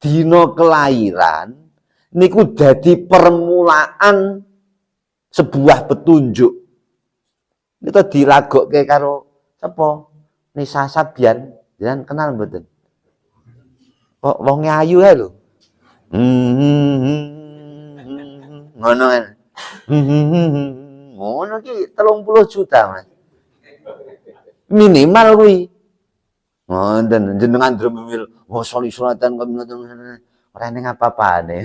dina kelahiran niku dadi permulaan sebuah petunjuk. Kita diragokke karo sapa? Nisa Sabian, jangan kenal mboten? Kok wong ayu ae lho. Ngono kan. Ngono ki 30 juta, Mas. Minimal kuwi. Ngoten jenengan dremil, sholli sholatan ora ning apa-apane.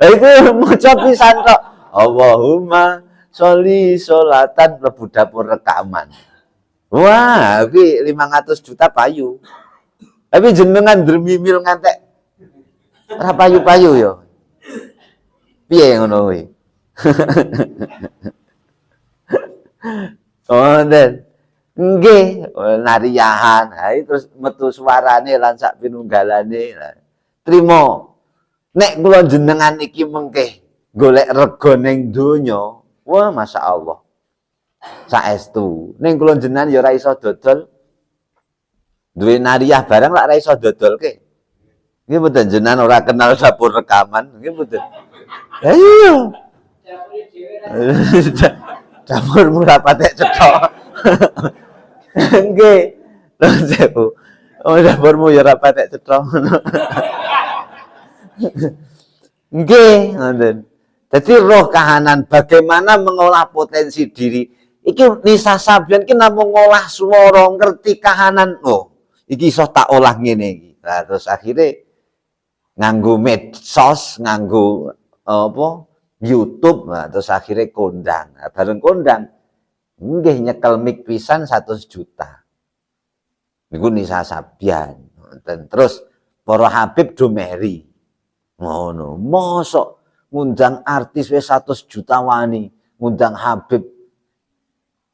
Lah iku maca pisan tok. Allahumma sholli sholatan mlebu dapur rekaman. Wah, kuwi 500 juta payu. Tapi jenengan dremimil ngantek ora payu-payu ya. Piye ngono kuwi? Ngoten. Nggih, nariyahan. Ha terus metu suarane lan sak pinunggalane. Trimo. Nek kula jenengan iki mengke golek rega ning donya, wah masyaallah. Saestu. Ning kula jenengan ya ora iso dodol. Duwe nariyah barang lak ora iso dodolke. Nggih mboten jenengan ora kenal dapur rekaman, nggih mboten. Ayo. Dapurmu ora patek cetok. Nggih. Lho sewu. Oh dapurmu ya ora patek cetok. Nggih, ngoten. Dadi roh kahanan bagaimana mengolah potensi diri. Iki Nisa Sabian ki namung ngolah swara, ngerti kahanan. Oh, iki iso tak olah ngene iki. Nah, terus akhirnya nganggo medsos, nganggo YouTube, nah, terus akhirnya kondang. Nah, bareng kondang, nggih nyekel mik pisan 100 juta. Niku Nisa Sabian. Terus para Habib do meri. Ngono, mosok ngundang artis wis 100 juta wani, ngundang Habib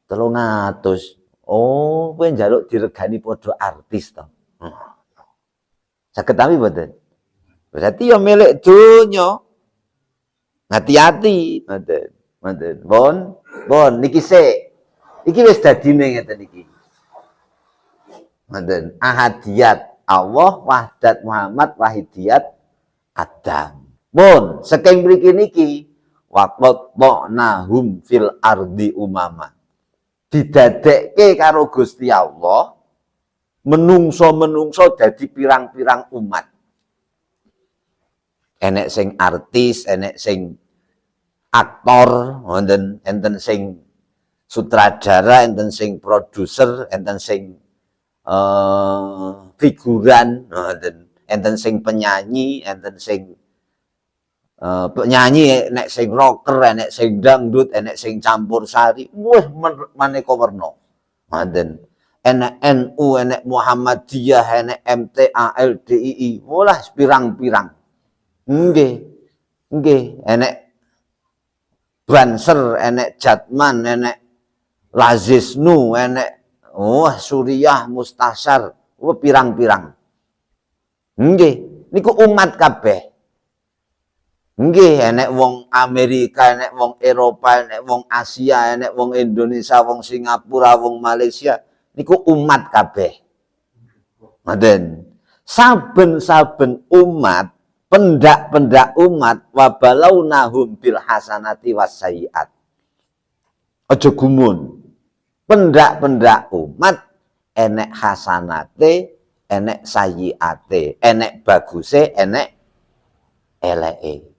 300. Oh, kowe njaluk diregani padha artis to. Saged tapi mboten. Berarti ya milik donya. Hati-hati, mboten. Bon, niki sik. Iki wis dadine ngeten iki. Mboten. Ahadiyat Allah, wahdat Muhammad, wahidiyat Adam. Bon, saking mriki niki waqatnahum fil ardi umama. Didadekke karo Gusti Allah menungso-menungso dadi pirang-pirang umat. Enek sing artis, enek sing aktor, enten sing sutradara, enten sing produser, enten sing figuran, enten sing penyanyi, enten sing penyanyi, enek sing rocker, enek sing dangdut, enek sing campur sari, wah maneka werna. Ngoten. Enek NU, enek Muhammadiyah, enek MTA, LDII, walah pirang-pirang. Nggih, enek Banser, enek Jatman, enek Lazisnu, enek Suriyah, Mustasar, pirang-pirang. Nggih, niku umat kabeh. Nggih, enek wong Amerika, enek wong Eropa, enek wong Asia, enek wong Indonesia, wong Singapura, wong Malaysia, niku umat kabeh. Ngoten. Saben-saben umat, pendak-pendak umat wabalaunahum bil hasanati wassayiat. Aja gumun. Pendak-pendak umat enek hasanate, enek sayiate, enek baguse, enek eleke.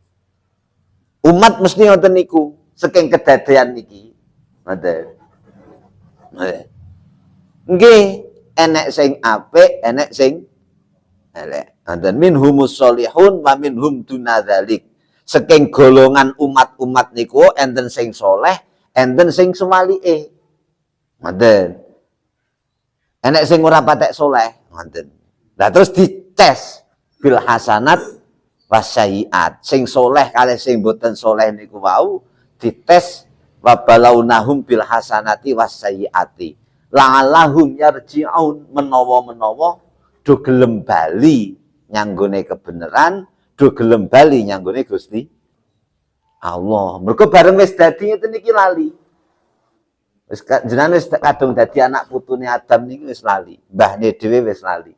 Umat mesti ngoten niku, saking kedadean niki. Ngoten. Nggih, enek sing apik, enek sing elek. Ngoten minhumus sholihun wa minhum dunadzalik. Saking golongan umat-umat niku enten sing soleh, enten sing sewalike. Ngoten. Enek sing ora patek soleh, ngoten. Lah terus dites bil hasanat wasyayiat. Sing soleh kalih sing boten soleh niku wau dites wabalaunahum bil hasanati wasyayiati. La'allahum yarji'un, menawa-menawa do gelem bali nyanggone kebenaran, do gelem bali nyanggone Gusti Allah. Mergo bareng wis dadi ngeten iki lali. Wis jenengan wis kadung dadi anak putune Adam niki wis lali. Mbahne dhewe wis lali.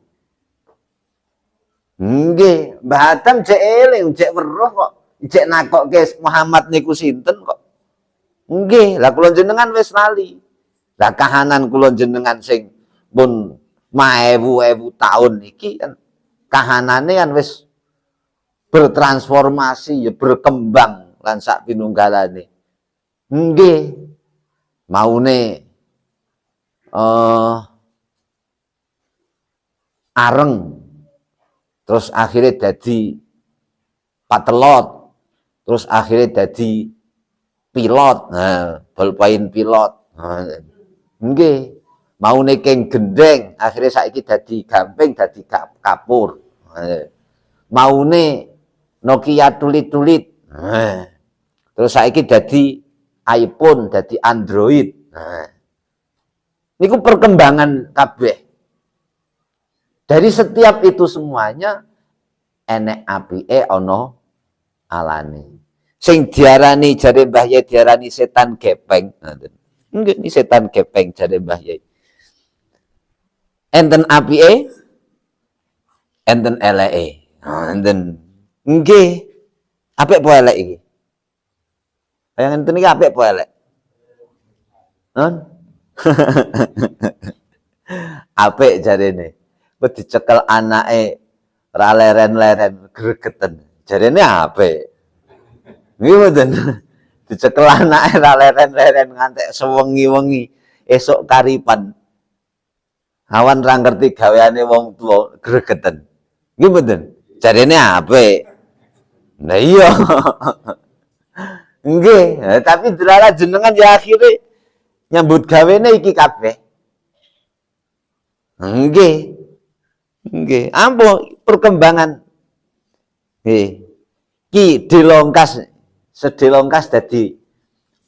Nggih, Mbah Adam cek eling, cek weruh kok, cek nakokke Muhammad niku sinten kok. Nggih, lah kula jenengan wis lali. Lah kahanan kula jenengan sing pun maewu-ewu taun iki kan kahanane kan wis bertransformasi ya berkembang lan sak pinunggalane. Nggih. Maune areng terus akhirnya dadi patelot terus akhirnya dadi pilot, nah ballpoint pilot. Nggih. Maune keng gendeng akhirnya saiki dadi gamping dadi kapur. Maune Nokia tulit-tulit. Terus saiki dadi iPhone, dadi Android. Niku perkembangan kabeh. Dari setiap itu semuanya enek apike ana alane. Sing diarani jare Mbah Yai diarani setan gepeng. Nggih, ini setan gepeng jare Mbah Yai. Enten apike, enten eleke. Enten nggih. Apik apa elek iki? Yang enten iki apik apa elek? Apik jarene. Wis dicekel anake ra leren-leren gregeten. Jarene apik. Nggih mboten. Dicekel anake ra leren-leren ngantek sewengi-wengi esuk karipan. Awan ra ngerti gaweane wong tuwa gregeten. Nggih mboten. Jarene apik. Nah iya. Nggih, tapi delala jenengan ya akhire nyambut gawene iki kabeh. Nggih. Nggih, ampun perkembangan. Nggih. Ki dilongkas sedelongkas dadi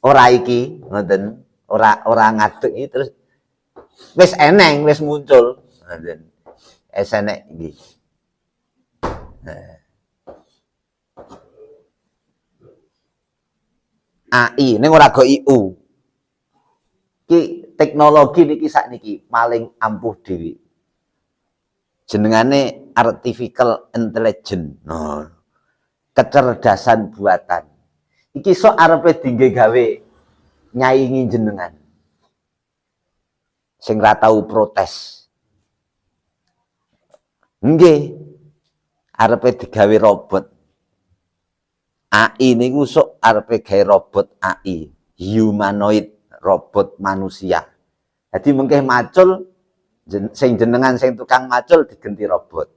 ora iki, ngoten. Ora ngadeg iki terus wis eneng, wis muncul. Ngoten. Es enek iki. AI ning ora go IU. Ki teknologi niki sakniki paling ampuh dhewe. Jenengane artificial intelligence. Nah, kecerdasan buatan. Iki sok arepe dingge gawe nyaingi jenengan. Sing ra tau protes. Nggih. Arepe digawe robot. AI niku sok arepe gawe robot AI, humanoid, robot manusia. Jadi mengke macul sing jenengan sing tukang macul digenti robot.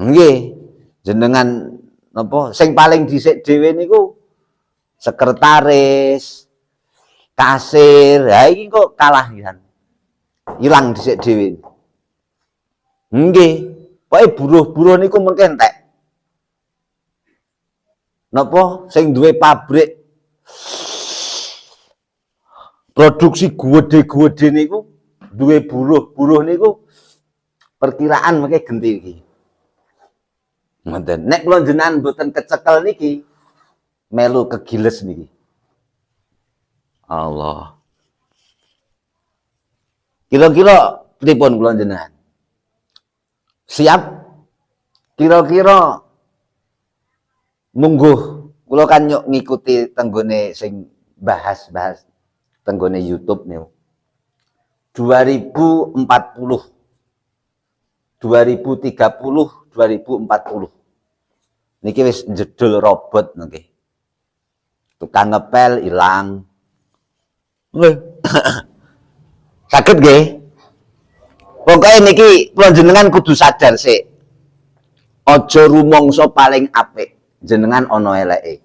Nggih, jenengan napa sing paling dhisik dhewe niku sekretaris, kasir. Ha iki kok kalah kan. Ilang dhisik dhewe. Nggih, pokoke buruh-buruh niku mengke entek. Napa sing duwe pabrik produksi gede-gede niku duwe buruh niku perkiraan mengke genti iki. Ngoten. Nek kula jenengan mboten kecekel niki melu kegiles niki. Allah. Kira-kira pripun kula jenengan? Siap? Kira-kira mungguh kula kan nyuk ngikuti tenggone sing bahas-bahas tenggone YouTube niku. 2040 2030 2040 niki wis jedul robot niki. Tukang ngepel ilang. Nggih. Saged nggih. Pokoke niki kula jenengan kudu sadar sik. Aja rumangsa paling apik. Jenengan ana eleke.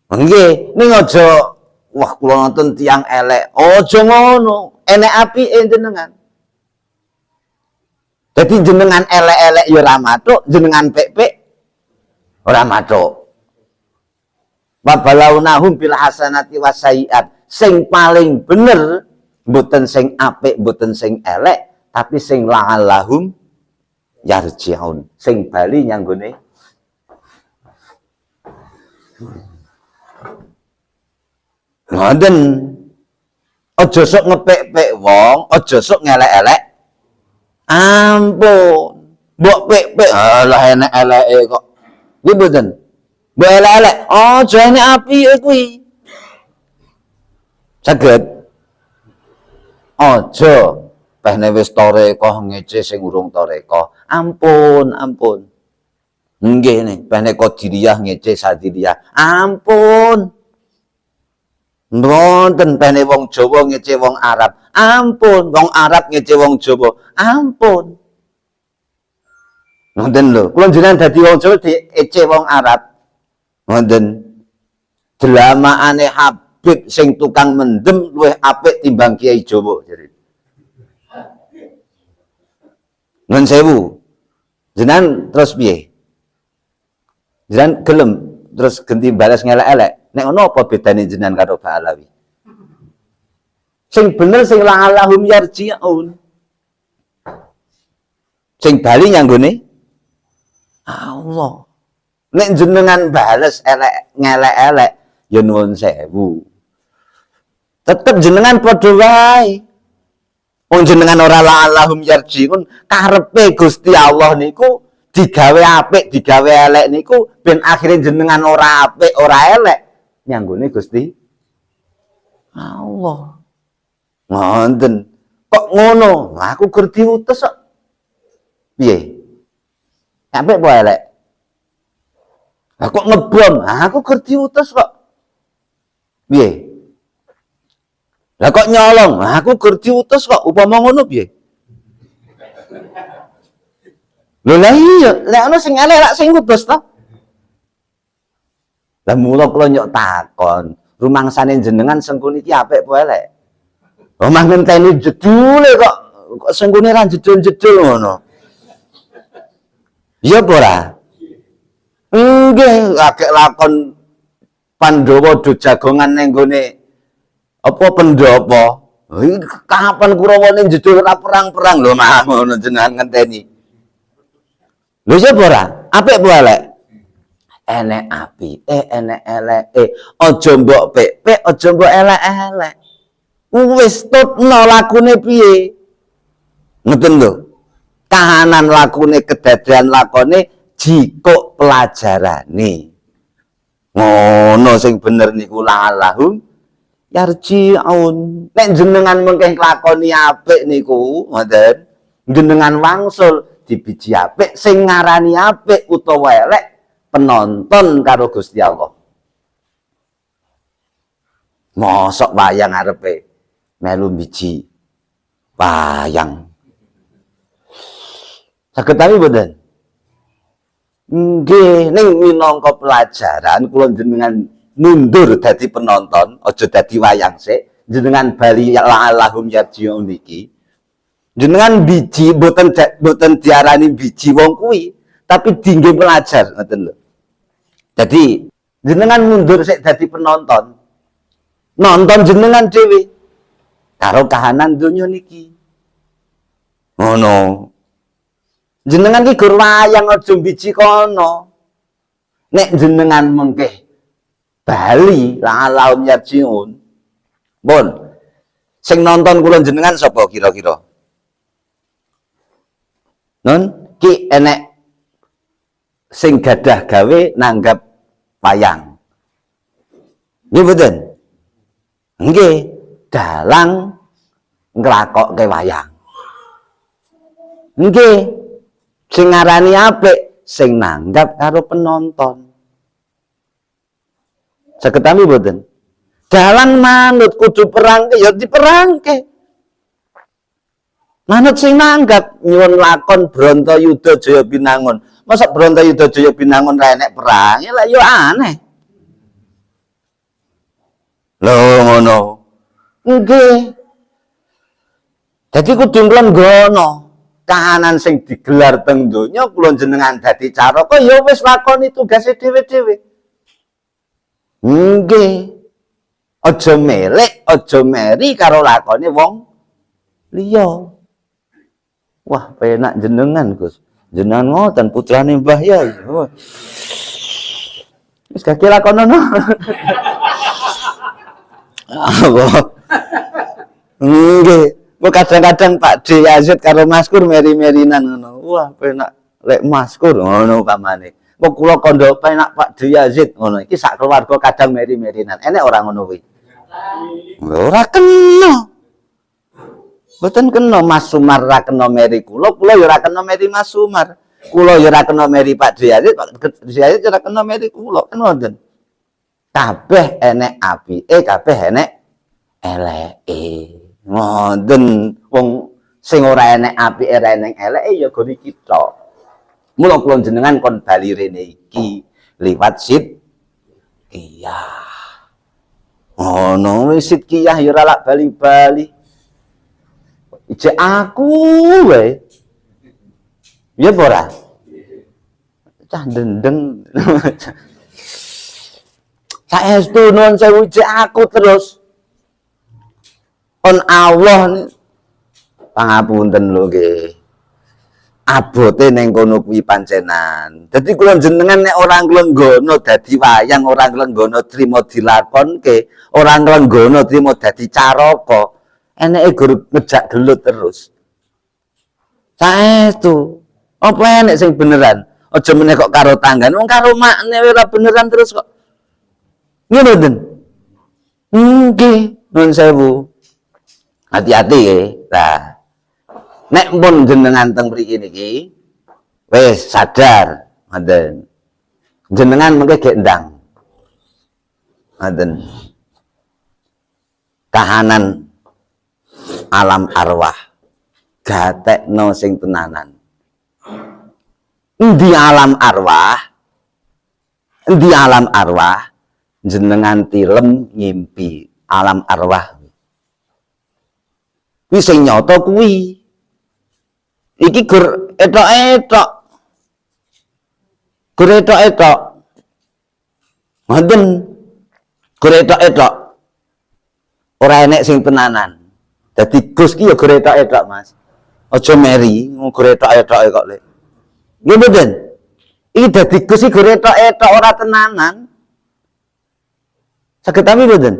Nggih, ning aja wah kula nonton tiyang elek. Aja ngono, enek apike jenengan. Dadi jenengan elek-elek ya ora mathuk, jenengan pek-pek ora mathuk. Wa balaunahum bil hasanati wasaiat. Sing paling bener mboten sing apik, mboten sing elek, tapi sing la'allahum yarji'un. Sing bali nyanggone ngoten. Aja sok ngepek-pek wong, aja sok ngelek-elek. Ampun. Mbok pek-pek alah enek eleke kok. Nggih mboten. Mbok elek-elek, aja enek apike kuwi. Saged. Aja pehne wis toreko ngece sing urung toreko. Ampun, ampun. Nggih nih, pehne qadiriyah ngece sadiriyah. Ampun. Mboten pehne wong Jawa ngece wong Arab. Ampun, wong Arab ngece wong Jawa. Ampun. Ngoten lho, kula jenengan dadi wong Jawa diece wong Arab. Ngoten. Delamaane Habib sing tukang mendem luwih apik timbang Kiai Jawa jare. Nun sewu. Jenengan terus piye? Jenengan gelem terus ganti balas ngelek-elek. Nek ono apa bedane jenengan karo Pak Alawi? Sing bener sing la'allahum yarji'un. Sing bali nyanggone Allah. Nek jenengan bales elek ngelek-elek ya nuwun sewu. Tetep jenengan padha wae. Wong jenengan ora la'allahum yarji'un, karepe Gusti Allah niku digawe apik, digawe elek niku ben akhire jenengan ora apik, ora elek nyanggone Gusti Allah. Ngoten. Kok ngono? Aku gur diutus kok. Piye? Apik apa elek? Aku ngebom, aku gur diutus kok. Piye? Lah kok nyolong, aku gur diutus kok. Upama ngono piye? Lho lah iya, lek ana sing elek lak sing utus to. Lah mula kula nyok takon, rumangsane jenengan sengkune iki apik apa elek? Omah ngenteni jedule kok sengkune ra jedul-jedul ngono. Iya apa ora? Nggih, akeh lakon Pandhawa do jagongan ning gone apa pendopo. Kapan Kurawane jedul ora perang-perang lho mah ngono jenengan ngenteni. Lho sapa ora? Apik apa elek? Enek api, enek eleke. Aja mbok pek-pek, aja mbok elek-elek. Wis tutno lakune piye? Ngoten lho. Kahanan lakune, kedadean lakone jikuk pelajarane. Ngono sing bener niku la'allahum yarji'un. Nek jenengan mengke nglakoni apik niku, ngoten. Jenengan wangsul dibiji apik sing ngarani apik utawa elek penonton karo Gusti Allah. Mosok wayang arepe melu biji wayang. Saged tapi mboten? Nggih, ning minangka pelajaran kula jenengan mundur dadi penonton, aja dadi wayang sik. Jenengan bali la'allahum yarji'un niki. Jenengan biji boten diarani biji wong kuwi, tapi dingge pelajar ngoten lho. Jadi jenengan mundur sik dadi penonton. Nonton jenengan dhewe karo kahanan donya niki. Ngono. Jenengan ki gur wayang aja biji kono. Nek jenengan mengke bali la'allahum yarji'un. Pun sing nonton kula jenengan sapa kira-kira? Nun ki enek sing gadah gawe nanggap wayang. Nggih mboten? Nggih, dalang nglakokke wayang. Nggih, sing ngarani apik sing nanggap karo penonton. Saged tampi mboten? Dalang manut kudu perangke ya diperangke. Manut sing nanggap nyuwun lakon Brontoyuda Jaya Binangun. Masa Brontoyuda Jaya Binangun ra enek perang? Ya lah yo aneh. Lho ngono. Nggih. Dadi kudu nglenggono kahanan sing digelar teng donya kula jenengan dadi caraka ya wis lakoni tugase dhewe-dhewe. Nggih. Aja melek, aja meri karo lakone wong liya. Wah, penak jenengan, Gus. Jenengan ngoten putrane Mbah Yai. Wis gak lakonono. Allah. Nggih, kok kadang-kadang Pak D Yazid karo Maskur meri-merinan ngono. Wah, penak. lek maskur ngono pamane. Kok kula kandha penak Pak Yazid ngono iki sak keluarga kadang meri-merinan. Enek ora ngono kuwi? Ora kena. Mboten kena Mas Sumar ra kena meri kula ya ora kena meri Mas Sumar. Kula ya ora kena meri Pak Yazid, Pak Yazid ora kena meri kula. Kan ngoten. Kabeh enek apike, kabeh enek eleke. Ngoten wong sing ora enek apike, ora enek eleke ya gone kita. Mula kula jenengan kon bali rene iki liwat Sidqiyah. Ono wis Sidqiyah ya ora lak bali-bali. Ijek aku wae. Ya ora? Cah dendeng. Saestu nuwun sewu ijek aku terus. On Allah pangapunten lho nggih. Abote ning kono kuwi pancenan. Dadi kula jenengan nek ora nglenggono dadi wayang, ora nglenggono trima dilakonke, ora nglenggono trima dadi caraka, eneke guru ngejak gelut terus. Saestu. Apa enek sing beneran? Aja meneh kok karo tanggan, wong karo makne ora beneran terus kok. Nggih mboten? Nggih, nuwun sewu. Hati-hati nggih. Nah, nek pun jenengan teng mriki niki wis sadar, ngoten. Jenengan mengke gek ndang. Ngoten. Kahanan alam arwah gatekno sing tenanan. Endi alam arwah? Endi alam arwah? Jenengan tilem ngimpi alam arwah. Kuwi sing nyata kuwi. Iki gur etok-etok. Gur etok-etok. Ngoten. Gur etok-etok. Ora enek sing tenanan. Dadi Gus ki ya gur etok-etok, Mas. Aja meri, gur etok-etoke kok lek. Nggih mboten? Iki dadi Gus iki gur etok-etok ora tenanan. Saged tapi mboten?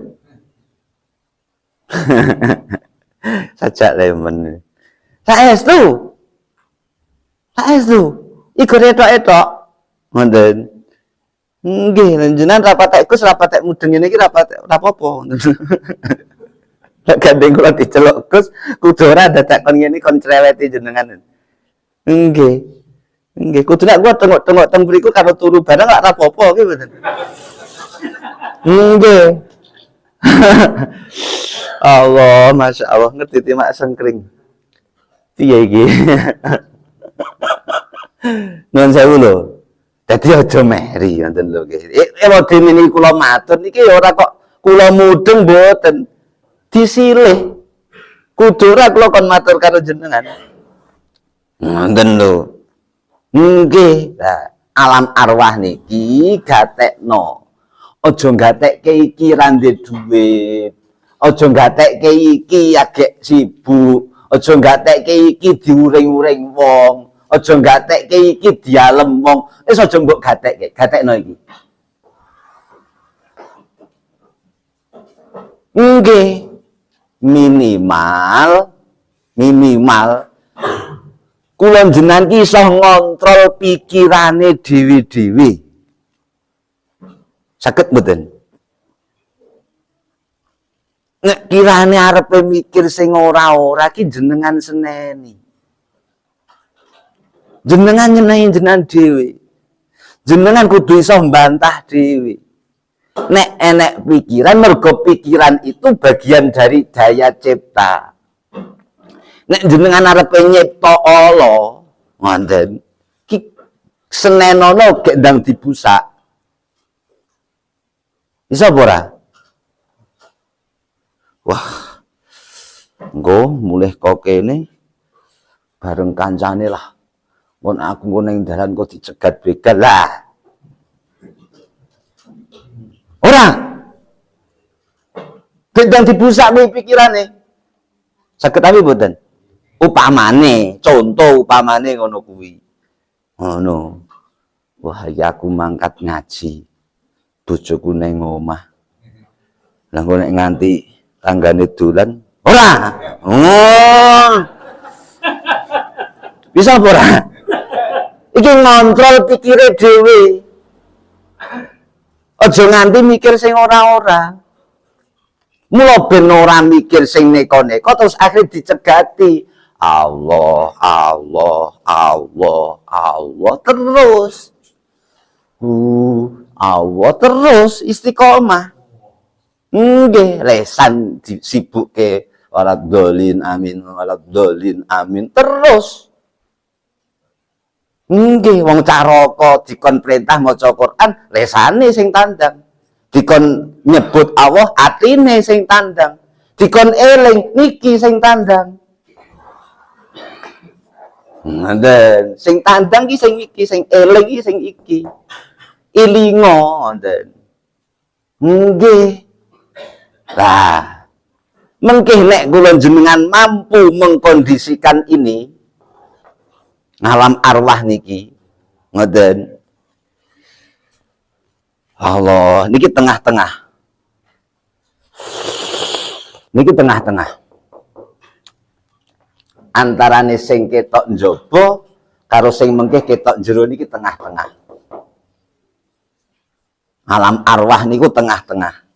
Sajak lemen. Saestu. Iku etok-etok. Ngoten. Nggih, jenengan rapat Gus, rapat mudeng ngene iki rapat ora apa-apa. Lek gandeng kula diceluk Gus, kudu ora dadak kon ngene kon creweti jenengan. Nggih. Nggih, kudu nek kula tengok-tengok teng mriku karo turu bareng ora apa-apa nggih mboten. Nggih. Allah, Masya Allah, ngerti timak sengkring. Piye iki? Nuwun sewu lho. Dadi aja meri ngoten lho nggih. Wedine niki kula matur niki ora kok kula mudeng mboten. Disilih. Kudu ora kula kon matur karo jenengan. Ngoten lho. Nggih. Nah, alam arwah niki gatekno. Aja gatekke iki ra ndek dhuwit. Aja gatekke iki agek sibuk. Aja gatekke iki diuring-uring wong. Aja gatekke iki dialem wong. Wis aja mbok gatekke, gatekno iki. Nggih. Minimal kula jenengan ki iso ngontrol pikirane dhewe-dhewe. Saged mboten? Nek kirane arepe mikir sing ora-ora ki jenengan seneni. Jenengan nyenehi jenengan dhewe. Jenengan kudu iso mbantah dhewe. Nek enek pikiran, mergo pikiran itu bagian dari daya cipta. Nek jenengan arepe nyipta Allah, ngoten. Ki senenono gek ndang dibusak. Bisa ora? Wah. Engko mulih kok kene bareng kancane lah. Mun aku engko ning dalan kok dicegat begal lah. Ora. Gendang dibusak kuwi pikirane. Saged tapi mboten. Upamane, contoh upamane ngono kuwi. Ngono. Wah, ya aku mangkat ngaji. Bojoku ning omah. Lah kok nek nganti tanggane dolan, ora. Oh. Bisa ora? Iki ngontrol pikire dhewe. Aja nganti mikir sing ora-ora. Mula ben ora mikir sing neko-neko terus akhirnya dicegati. Allah, Allah, Allah, Allah terus. Allah terus istiqomah. Nggih, lesan sibuke waladhdallin amin, waladhdallin amin terus. Nggih, wong caraka dikon perintah maca Quran, lesane sing tandang. Dikon nyebut Allah, atine sing tandang. Dikon eling, niki sing tandang. Ngoten, sing tandang ki sing iki, sing eling ki sing iki. Ilinga ngoten. Nggih. Lah, mengkih nek kula jenengan mampu mengkondisikan ini, ngalam arwah niki, ngoten. Allah, niki tengah-tengah. Niki tengah-tengah. Antarane sing ketok njaba karo sing mengkih ketok jero niki tengah-tengah. Alam arwah niku tengah-tengah.